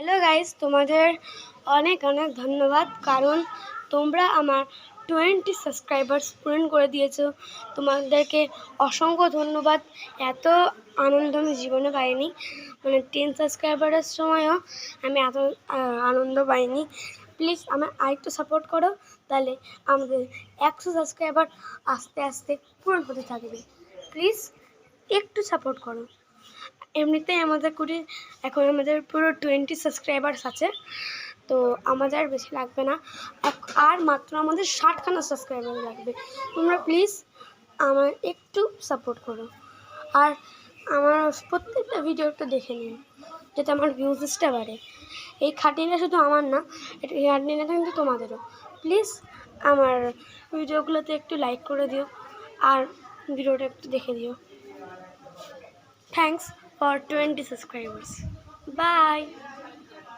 Hello guys, তোমাদের অনেক অনেক ধন্যবাদ, কারণ তোমরা আমার 20 সাবস্ক্রাইবার্স পূরণ করে দিয়েছো। তোমাদেরকে অসংখ্য ধন্যবাদ। এত আনন্দ আমি জীবনে পাইনি, 10 সাবস্ক্রাইবারের সময়ও আমি এত আনন্দ পাইনি। প্লিজ আমার আরেকটু সাপোর্ট করো, তাহলে আমাদের 100 সাবস্ক্রাইবার আস্তে আস্তে পূরণ হতে থাকবে। প্লিজ একটু সাপোর্ট করো। এমনিতেই এখন আমাদের পুরো 20 সাবস্ক্রাইবার্স আছে, তো আমাদের আর বেশি লাগবে না, আর মাত্র আমাদের 60খানা সাবস্ক্রাইবার লাগবে। তোমরা প্লিজ আমার একটু সাপোর্ট করো, আর আমার প্রত্যেকটা ভিডিও একটু দেখে নিন, যাতে আমার ভিউজটা বাড়ে। এই খাটনিটা শুধু আমার না, এই খাটনিটা কিন্তু তোমাদেরও। প্লিজ আমার ভিডিওগুলোতে একটু লাইক করে দিও, আর ভিডিওটা একটু দেখে দিও। Thanks for 20 subscribers. Bye.